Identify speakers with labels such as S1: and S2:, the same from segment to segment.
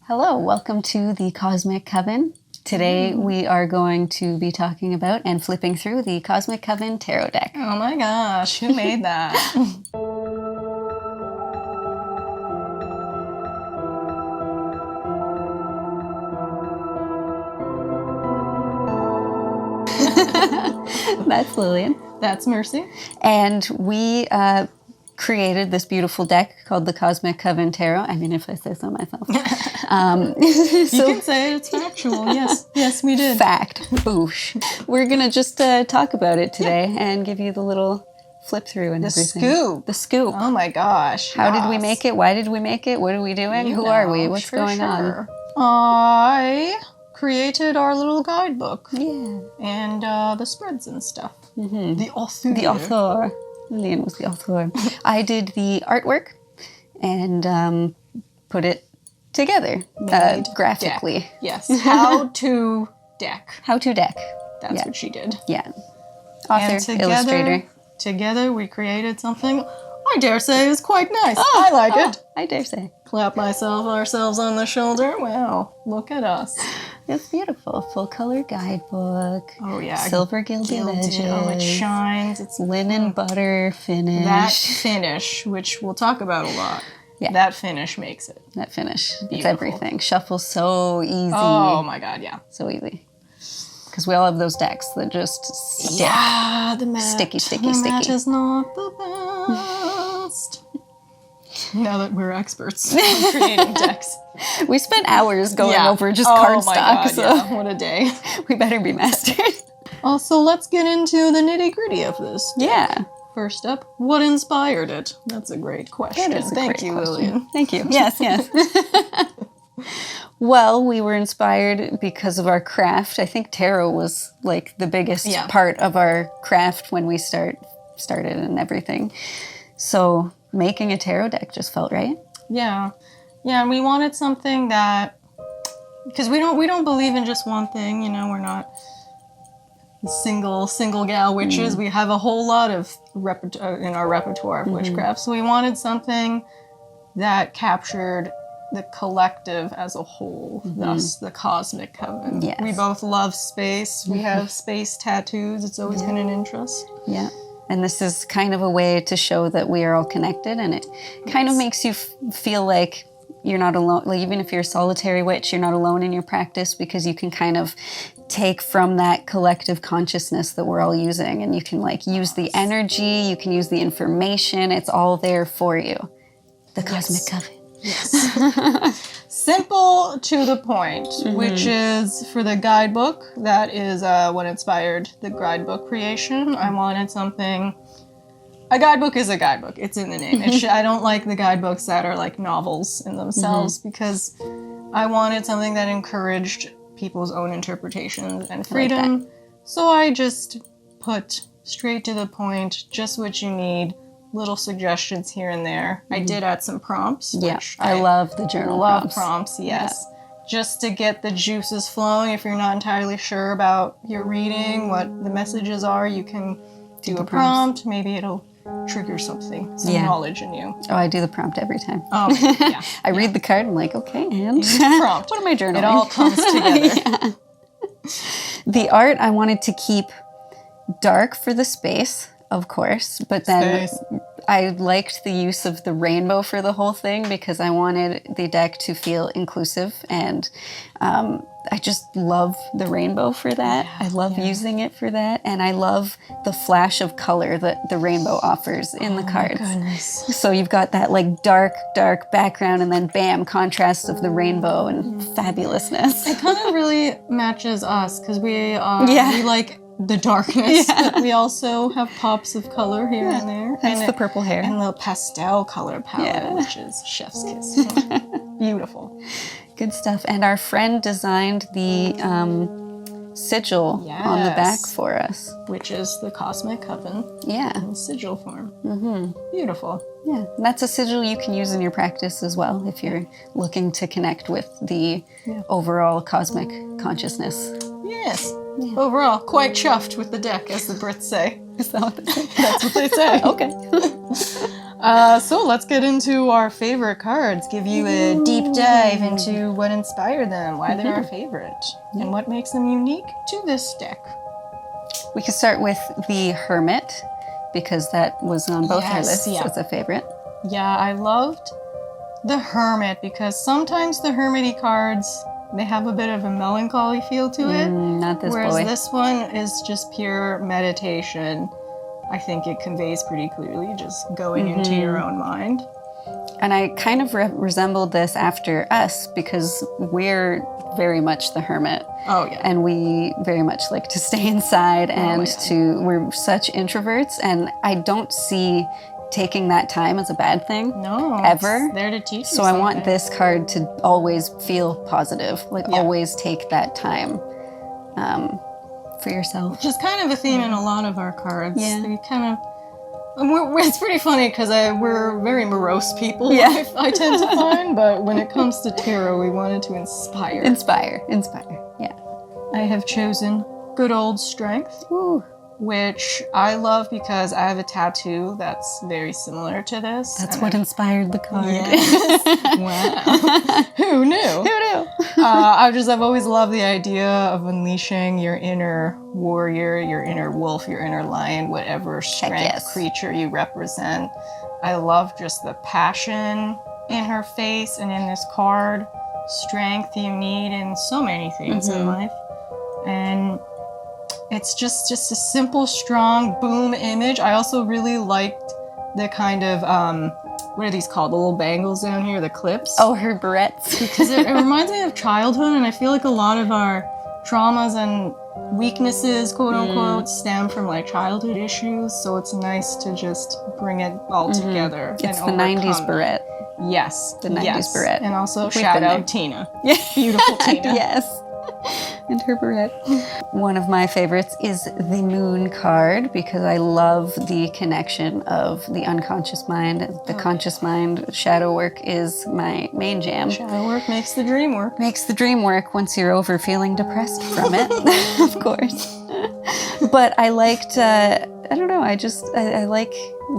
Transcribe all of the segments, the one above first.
S1: Hello, welcome to the Cosmic Coven. Today we are going to be talking about and flipping through the Cosmic Coven Tarot deck.
S2: Oh my gosh, who made that?
S1: That's Lillian.
S2: That's Mercy.
S1: And we created this beautiful deck called the Cosmic Coven Tarot. I mean, if I say so myself.
S2: You can say it's factual. Yes, we did.
S1: Fact. Boosh. We're going to just talk about it today and give you the little flip through and everything.
S2: Scoop.
S1: The scoop.
S2: Oh my gosh.
S1: How did we make it? Why did we make it? What are we doing? Who are we? What's going on?
S2: I created our little guidebook.
S1: Yeah.
S2: And the spreads and stuff. Mm-hmm. The author.
S1: The author. Lillian was the author. I did the artwork and put it together graphically.
S2: Deck. Yes. How to deck.
S1: How to deck.
S2: That's what she did.
S1: Yeah. Author, illustrator.
S2: Together we created something I dare say is quite nice. I like it.
S1: I dare say.
S2: Clap ourselves on the shoulder. Wow, look at us.
S1: It's beautiful. Full color guidebook.
S2: Oh yeah.
S1: Silver gilded edges.
S2: Oh, it shines. It's
S1: linen butter finish.
S2: That finish, which we'll talk about a lot.
S1: Yeah.
S2: That finish makes it.
S1: That finish.
S2: Beautiful.
S1: It's everything. Shuffles so easy.
S2: Oh my god, yeah.
S1: So easy. Because we all have those decks that just stick.
S2: Yeah, the mat.
S1: Sticky.
S2: The mat is not the best. Now that we're experts in creating decks.
S1: We spent hours going over just cardstock.
S2: God,
S1: so
S2: yeah. What a day.
S1: We better be masters.
S2: Also, let's get into the nitty-gritty of this deck.
S1: Yeah.
S2: First up, what inspired it? That's a great question. Thank you, Lillian.
S1: Thank you. Yes. Well, we were inspired because of our craft. I think tarot was like the biggest part of our craft when we started and everything. So making a tarot deck just felt right.
S2: Yeah, and we wanted something that, because we don't believe in just one thing. You know, we're not single gal witches. We have a whole lot of in our repertoire of witchcraft. So we wanted something that captured the collective as a whole, thus the Cosmic Coven.
S1: Yes.
S2: We both love space. We have space tattoos. It's always been an interest.
S1: Yeah. And this is kind of a way to show that we are all connected, and it kind of makes you feel like you're not alone. Like, even if you're a solitary witch, you're not alone in your practice, because you can kind of take from that collective consciousness that we're all using, and you can like use the energy, you can use the information. It's all there for you. The Cosmic Coven.
S2: Yes. Simple to the point, which is for the guidebook. That is what inspired the guidebook creation. I wanted something. A guidebook is a guidebook. It's in the name. I don't like the guidebooks that are like novels in themselves, because I wanted something that encouraged people's own interpretations and freedom. Like, so I just put straight to the point, just what you need. Little suggestions here and there. I did add some prompts.
S1: Yeah, I love the journal
S2: prompts, yes. Yeah. Just to get the juices flowing. If you're not entirely sure about your reading, what the messages are, you can do a prompt. Maybe it'll trigger something, some knowledge in you.
S1: Oh, I do the prompt every time.
S2: Oh, yeah.
S1: I read the card, I'm like, okay, and
S2: prompt.
S1: What am I journaling?
S2: It all comes together.
S1: The art I wanted to keep dark for the space, of course, but then I liked the use of the rainbow for the whole thing, because I wanted the deck to feel inclusive, and I just love the rainbow for that. I love using it for that, and I love the flash of color that the rainbow offers in the cards.
S2: My goodness.
S1: So you've got that like dark background, and then bam, contrast of the rainbow and fabulousness.
S2: It kind of really matches us, because we like the darkness, but we also have pops of color here and there.
S1: Hence the purple hair.
S2: And the pastel color palette, which is chef's kiss. Beautiful.
S1: Good stuff. And our friend designed the sigil on the back for us.
S2: Which is the Cosmic Coven.
S1: Yeah.
S2: In sigil form. Beautiful.
S1: Yeah. And that's a sigil you can use in your practice as well, if you're looking to connect with the overall cosmic consciousness.
S2: Yes. Yeah. Overall, quite chuffed with the deck, as the Brits say.
S1: Is that what they say?
S2: That's what they say.
S1: Okay.
S2: So let's get into our favorite cards. Give you a deep dive into what inspired them, why they're our favorite, and what makes them unique to this deck.
S1: We can start with the Hermit, because that was on both our lists as a favorite.
S2: Yeah, I loved the Hermit because sometimes the Hermity cards, they have a bit of a melancholy feel to it.
S1: Not this
S2: whereas
S1: boy.
S2: This one is just pure meditation. I think it conveys pretty clearly just going into your own mind.
S1: And I kind of resembled this after us because we're very much the hermit.
S2: Oh, yeah.
S1: And we very much like to stay inside and we're such introverts. And I don't see taking that time as a bad thing.
S2: No.
S1: Ever.
S2: It's there to teach you
S1: So I want this card to always feel positive. Like always take that time for yourself.
S2: Which is kind of a theme in a lot of our cards.
S1: Yeah.
S2: They kind of... it's pretty funny because we're very morose people, I tend to find, but when it comes to tarot, we wanted to inspire.
S1: Inspire, yeah.
S2: I have chosen Good Old Strength, which I love because I have a tattoo that's very similar to this.
S1: That's what inspired the card.
S2: Yes. Wow. Who knew?
S1: Who knew?
S2: I've always loved the idea of unleashing your inner warrior, your inner wolf, your inner lion, whatever strength creature you represent. I love just the passion in her face and in this card. Strength you need in so many things in life. And it's just a simple, strong boom image. I also really liked the kind of, what are these called? The little bangles down here, the clips.
S1: Oh, her barrettes.
S2: Because it reminds me of childhood, and I feel like a lot of our traumas and weaknesses, quote unquote, stem from like childhood issues. So it's nice to just bring it all together.
S1: It's the 90s barrette.
S2: Yes.
S1: The 90s barrette.
S2: And also shout out Tina.
S1: Yeah.
S2: Beautiful Tina.
S1: Yes. And her barrette. One of my favorites is the Moon card because I love the connection of the unconscious mind. The conscious mind shadow work is my main jam.
S2: Shadow work makes the dream work.
S1: Makes the dream work once you're over feeling depressed from it, of course. But I liked, I don't know, I like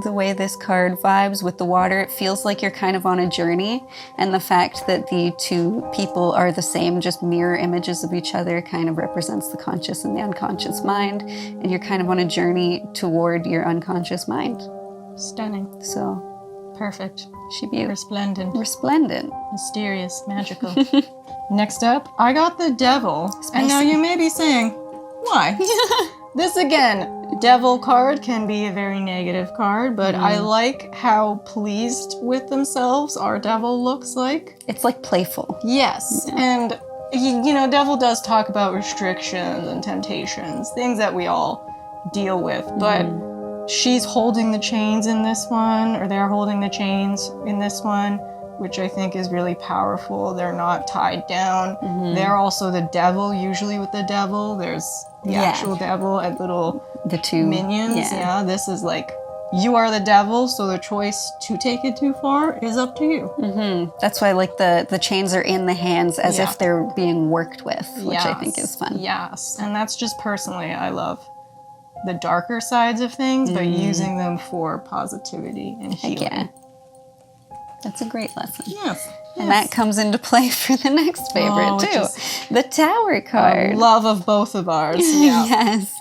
S1: the way this card vibes with the water. It feels like you're kind of on a journey, and the fact that the two people are the same, just mirror images of each other, kind of represents the conscious and the unconscious mind, and you're kind of on a journey toward your unconscious mind.
S2: Stunning.
S1: So
S2: perfect.
S1: She beautiful.
S2: Resplendent.
S1: Resplendent.
S2: Mysterious. Magical. Next up, I got the Devil.
S1: Spicy.
S2: And now you may be saying, why? This again, Devil card can be a very negative card, but I like how pleased with themselves our Devil looks like.
S1: It's like playful.
S2: Yes, and you know, Devil does talk about restrictions and temptations, things that we all deal with, but she's holding the chains in this one, or they're holding the chains in this one, which I think is really powerful. They're not tied down. They're also the devil. Usually with the devil, there's the actual devil and
S1: the two
S2: minions. Yeah, this is like, you are the devil, so the choice to take it too far is up to you.
S1: That's why like the chains are in the hands as if they're being worked with, which I think is fun.
S2: Yes, and that's just personally, I love the darker sides of things, but using them for positivity and healing.
S1: Yeah. That's a great lesson.
S2: Yes.
S1: And that comes into play for the next favorite too. The Tower card.
S2: Love of both of ours. Yeah.
S1: Yes.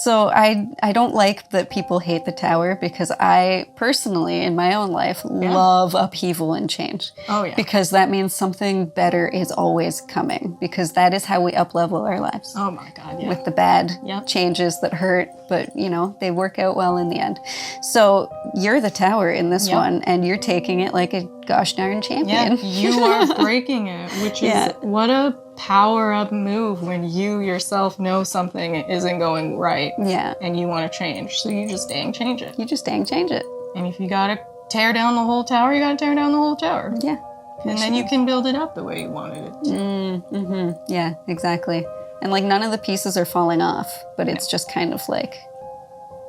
S1: So I don't like that people hate the Tower because I personally, in my own life, love upheaval and change.
S2: Oh, yeah.
S1: Because that means something better is always coming. Because that is how we up-level our lives.
S2: Oh my God, yeah.
S1: With the bad changes that hurt, but you know, they work out well in the end. So you're the Tower in this one, and you're taking it like a gosh darn champion.
S2: Yeah, you are breaking it, which is what a power-up move when you yourself know something isn't going right.
S1: Yeah.
S2: And you want to change, so you just dang change it.
S1: You just dang change it.
S2: And if you gotta tear down the whole tower, you gotta tear down the whole tower.
S1: Yeah.
S2: And then you can build it up the way you wanted it to.
S1: Yeah, exactly. And like none of the pieces are falling off, but it's just kind of like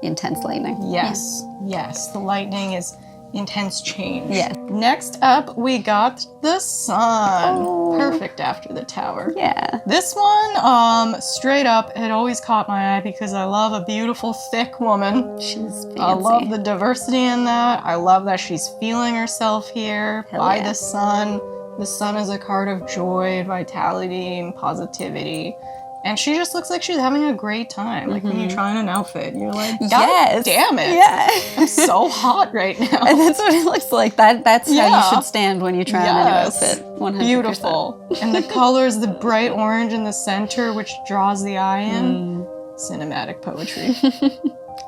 S1: intense lightning.
S2: Yes, yes. The lightning is intense change.
S1: Yeah.
S2: Next up, we got the Sun.
S1: Oh.
S2: Perfect perfect after the tower.
S1: Yeah.
S2: This one, straight up, it always caught my eye because I love a beautiful, thick woman.
S1: She's fancy.
S2: I love the diversity in that. I love that she's feeling herself here by the sun. The sun is a card of joy, vitality, and positivity. And she just looks like she's having a great time. Like when you try on an outfit, you're like, God damn it.
S1: Yeah.
S2: I'm so hot right now.
S1: And that's what it looks like. That's how you should stand when you try on a new outfit. 100%.
S2: Beautiful. And the colors, the bright orange in the center, which draws the eye in. Cinematic poetry.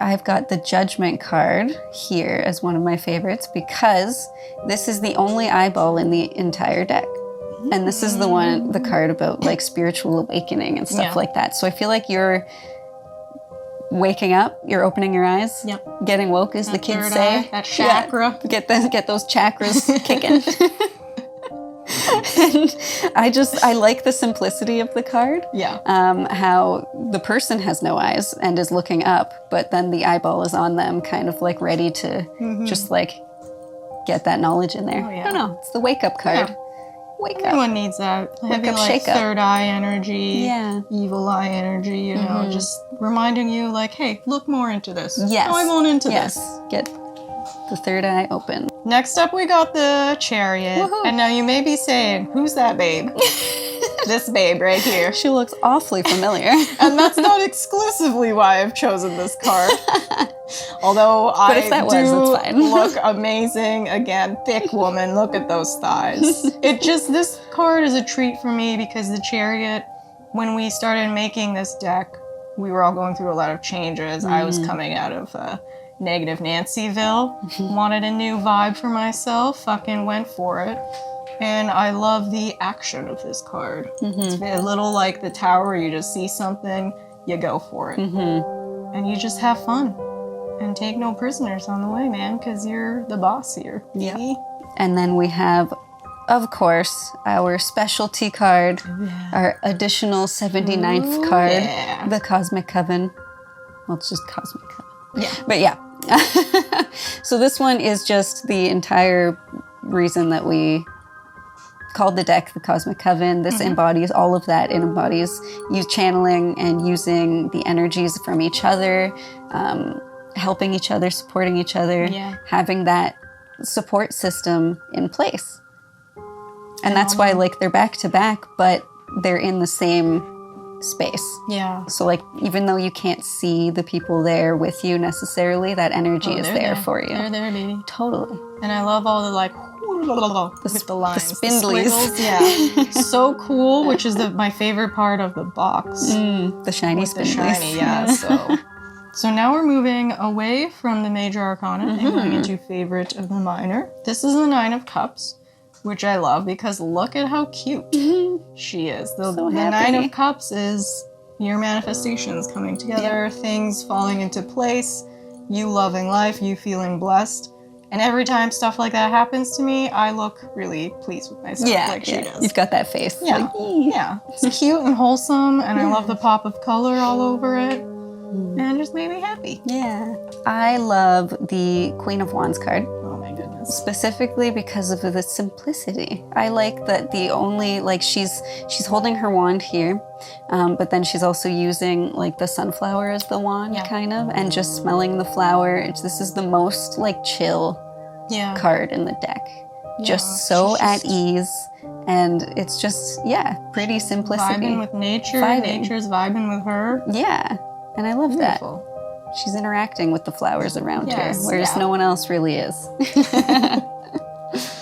S1: I've got the Judgment card here as one of my favorites because this is the only eyeball in the entire deck. And this is the card about like spiritual awakening and stuff like that. So I feel like you're waking up, you're opening your eyes, getting woke, as the kids say.
S2: Eye, that chakra.
S1: Yeah, get those chakras kicking. And I like the simplicity of the card.
S2: Yeah.
S1: How the person has no eyes and is looking up, but then the eyeball is on them, kind of like ready to just like get that knowledge in there.
S2: Oh, yeah.
S1: I don't know. It's the wake up card.
S2: Yeah.
S1: Wake up.
S2: Everyone needs that. Heavy,
S1: up,
S2: like,
S1: shake up.
S2: third eye energy, evil eye energy, you know, just reminding you, like, hey, look more into this.
S1: Yes.
S2: Dive on into
S1: yes.
S2: this.
S1: Get the third eye open.
S2: Next up, we got the Chariot.
S1: Woohoo.
S2: And now you may be saying, who's that babe? This babe right here.
S1: She looks awfully familiar.
S2: And that's not exclusively why I've chosen this card. Although
S1: if that
S2: I
S1: was, it's fine.
S2: look amazing. Again, thick woman, look at those thighs. This card is a treat for me because the Chariot, when we started making this deck, we were all going through a lot of changes. I was coming out of negative Nancyville, wanted a new vibe for myself, fucking went for it. And I love the action of this card. It's a little like the tower, you just see something, you go for it. And you just have fun. And take no prisoners on the way, man, because you're the boss here.
S1: Yeah. And then we have, of course, our specialty card, our additional 79th card, the Cosmic Coven. Well, it's just Cosmic Coven.
S2: Yeah.
S1: But yeah. So this one is just the entire reason that we called the deck the Cosmic Coven. This embodies all of that. It embodies you channeling and using the energies from each other, helping each other, supporting each other, having that support system in place. And that's why, like, they're back to back, but they're in the same space.
S2: Yeah.
S1: So, like, even though you can't see the people there with you necessarily, that energy is there for you.
S2: They're there, baby.
S1: Totally.
S2: And I love all the, like, with the lines.
S1: The spindlies.
S2: The yeah. So cool, which is my favorite part of the box.
S1: The shiny
S2: with the
S1: spindlies.
S2: shiny, yeah. So now we're moving away from the major arcana and going into favorite of the minor. This is the Nine of Cups, which I love because look at how cute she is. The Nine of Cups is your manifestations coming together, things falling into place, you loving life, you feeling blessed. And every time stuff like that happens to me, I look really pleased with myself, like she does.
S1: You've got that face.
S2: Yeah,
S1: like,
S2: It's cute and wholesome, and I love the pop of color all over it. And it just made me happy.
S1: Yeah. I love the Queen of Wands card.
S2: Oh my goodness.
S1: Specifically because of the simplicity. I like that the only, like, she's holding her wand here, but then she's also using, like, the sunflower as the wand, kind of, and just smelling the flower. This is the most, like, chill card in the deck. Just so at ease, and it's just, pretty simplicity.
S2: Vibing with nature, nature's vibing with her.
S1: Yeah, and I love
S2: Beautiful.
S1: that. She's interacting with the flowers around her, whereas no one else really is.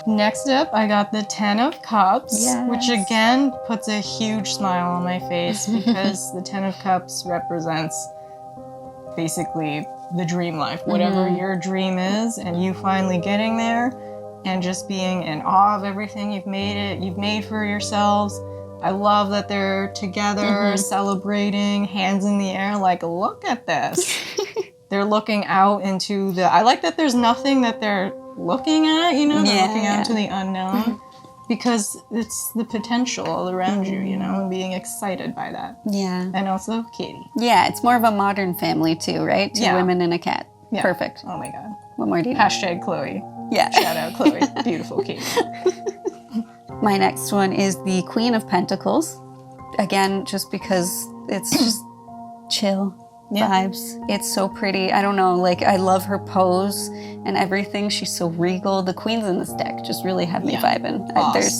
S2: Next up, I got the Ten of Cups, which again puts a huge smile on my face because the Ten of Cups represents basically the dream life, whatever your dream is, and you finally getting there and just being in awe of everything you've made for yourselves. I love that they're together, celebrating, hands in the air, like, look at this. They're looking out into I like that there's nothing that they're looking at, you know? They're looking out into the unknown because it's the potential all around you, you know, and being excited by that.
S1: Yeah.
S2: And also Katie.
S1: Yeah, it's more of a modern family too, right? Two women and a cat. Yeah. Perfect.
S2: Oh my God.
S1: What more do you
S2: #Chloe.
S1: Yeah.
S2: Shout out Chloe. Beautiful Katie.
S1: My next one is the Queen of Pentacles. Again, just because it's just chill vibes. It's so pretty. I don't know, like I love her pose and everything. She's so regal. The queens in this deck just really have me vibing.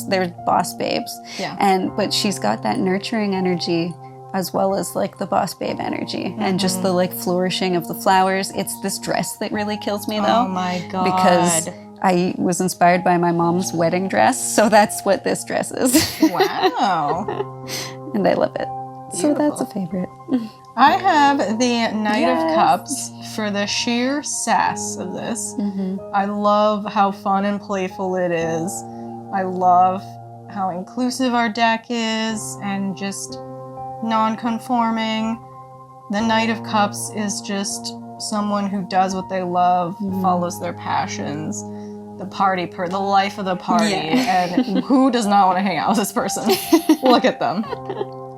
S1: There's boss babes. Yeah. But she's got that nurturing energy as well as like the boss babe energy and just the like flourishing of the flowers. It's this dress that really kills me though.
S2: Oh my God.
S1: Because I was inspired by my mom's wedding dress. So that's what this dress is.
S2: Wow.
S1: And I love it. Beautiful. So that's a favorite.
S2: I have the Knight of Cups for the sheer sass of this. I love how fun and playful it is. I love how inclusive our deck is and just non-conforming. The Knight of Cups is just someone who does what they love, follows their passions, the life of the party, and who does not want to hang out with this person? Look at them.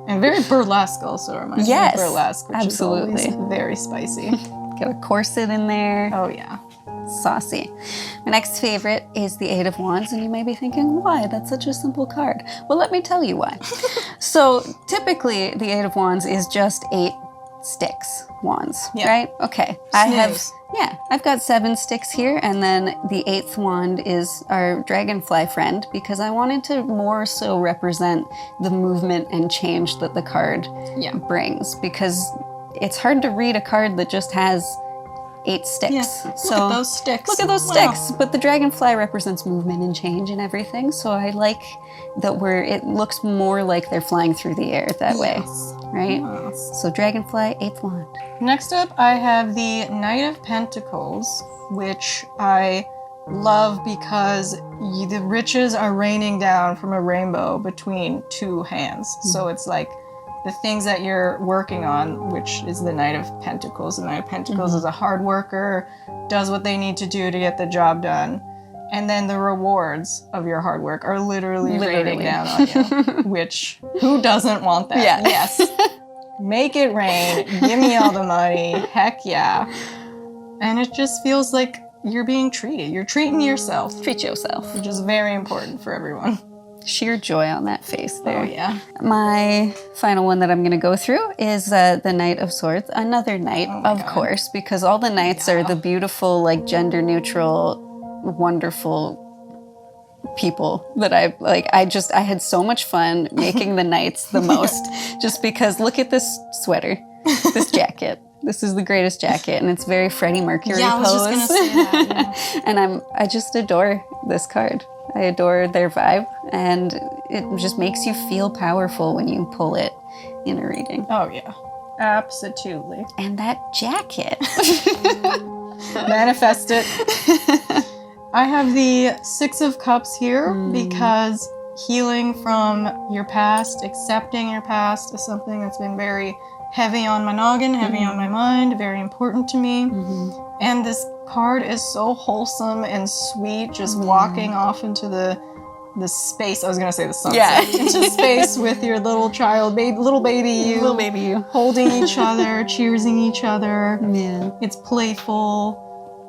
S2: And very burlesque also reminds me of burlesque, which is always very spicy.
S1: Got a corset in there.
S2: Oh yeah.
S1: Saucy. My next favorite is the Eight of Wands, and you may be thinking, why? That's such a simple card. Well, let me tell you why. So typically the Eight of Wands is just 8 sticks, wands, right? Okay. I've got 7 sticks here, and then the 8th wand is our dragonfly friend because I wanted to more so represent the movement and change that the card brings, because it's hard to read a card that just has 8 sticks.
S2: Yeah. So look at those sticks.
S1: Look at those sticks. But the dragonfly represents movement and change and everything, so I like that it looks more like they're flying through the air that way. Right? Yes. So dragonfly, 8th wand.
S2: Next up, I have the Knight of Pentacles, which I love because the riches are raining down from a rainbow between 2 hands. So it's like the things that you're working on, which is the Knight of Pentacles. The Knight of Pentacles is a hard worker, does what they need to do to get the job done. And then the rewards of your hard work are literally raining down on you, which, who doesn't want that?
S1: Yeah.
S2: Yes. Make it rain. Give me all the money. Heck yeah. And it just feels like you're being treated. You're treating yourself.
S1: Treat yourself.
S2: Which is very important for everyone.
S1: Sheer joy on that face there.
S2: Oh, yeah.
S1: My final one that I'm going to go through is the Knight of Swords. Another knight, of course, because all the knights are the beautiful, like, gender-neutral, wonderful people that I had so much fun making the knights the most, just because look at this sweater, this jacket. This is the greatest jacket, and it's very Freddie Mercury pose.
S2: I was just gonna say that.
S1: And I just adore this card. I adore their vibe, and it just makes you feel powerful when you pull it in a reading.
S2: Oh yeah, absolutely.
S1: And that jacket.
S2: Manifest it. I have the 6 of Cups here because healing from your past, accepting your past is something that's been very heavy on my noggin, heavy on my mind, very important to me. And this card is so wholesome and sweet, just walking off into the space. I was gonna say the sunset. Into space with your little child, little baby you, holding each other, cheersing each other. Yeah, it's playful.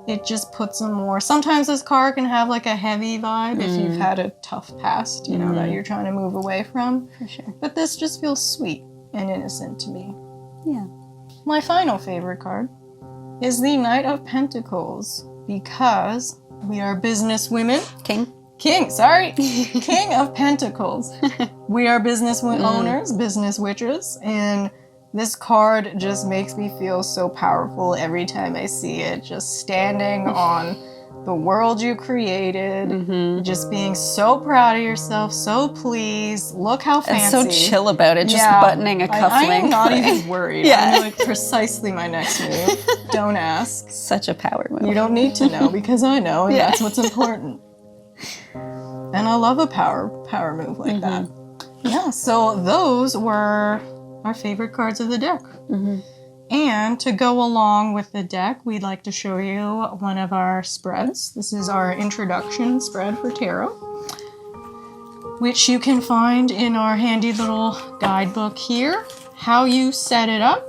S2: It just puts them more. Sometimes this card can have like a heavy vibe if you've had a tough past, you know, that you're trying to move away from.
S1: For sure.
S2: But this just feels sweet and innocent to me.
S1: Yeah.
S2: My final favorite card is the Knight of Pentacles because we are business women. King, sorry. King of Pentacles. We are business owners, business witches, and this card just makes me feel so powerful every time I see it. Just standing on the world you created, just being so proud of yourself, so pleased. Look how fancy.
S1: And so chill about it, just buttoning a cufflink.
S2: I am not even worried. I'm like, precisely my next move. Don't ask.
S1: Such a power move.
S2: You don't need to know because I know, and that's what's important. And I love a power move like that. Yeah, so those were our favorite cards of the deck. And to go along with the deck, we'd like to show you one of our spreads. This is our introduction spread for tarot, which you can find in our handy little guidebook here. How you set it up,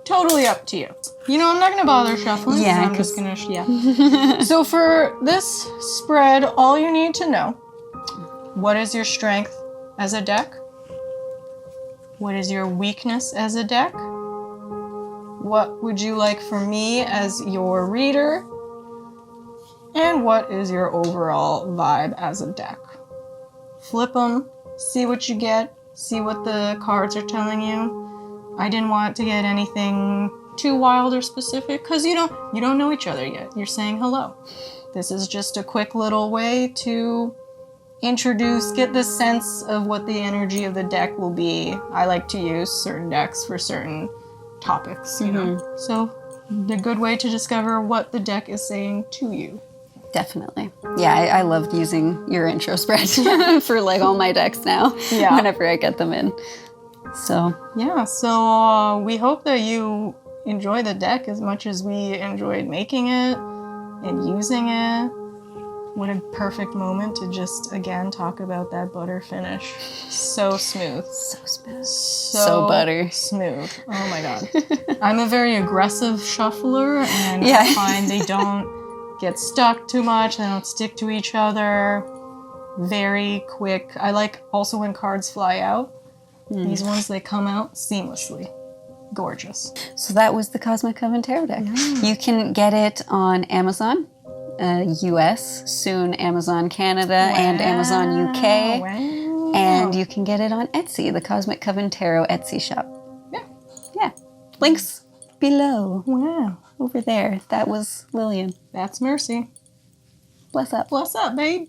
S2: totally up to you. You know, I'm not going to bother shuffling.
S1: Yeah,
S2: I'm just going to, So for this spread, all you need to know What is your strength as a deck? What is your weakness as a deck? What would you like from me as your reader? And what is your overall vibe as a deck? Flip them, see what you get, see what the cards are telling you. I didn't want to get anything too wild or specific because you don't know each other yet. You're saying hello. This is just a quick little way to introduce, get the sense of what the energy of the deck will be. I like to use certain decks for certain topics, you know. So the good way to discover what the deck is saying to you.
S1: Definitely. Yeah, I loved using your intro spread for like all my decks now.
S2: Yeah.
S1: Whenever I get them in. So.
S2: Yeah, so we hope that you enjoy the deck as much as we enjoyed making it and using it. What a perfect moment to just, again, talk about that butter finish. So smooth.
S1: So smooth.
S2: So
S1: butter.
S2: Smooth. Oh my god. I'm a very aggressive shuffler, and I find they don't get stuck too much. They don't stick to each other. Very quick. I like also when cards fly out. These ones, they come out seamlessly. Gorgeous.
S1: So that was the Cosmic Coven Tarot deck. Yeah. You can get it on Amazon US, soon Amazon Canada, and Amazon UK.
S2: Wow.
S1: And you can get it on Etsy, the Cosmic Coven Tarot Etsy shop. Yeah. Links below.
S2: Wow.
S1: Over there. That was Lillian.
S2: That's Mercy.
S1: Bless up.
S2: Bless up, babe.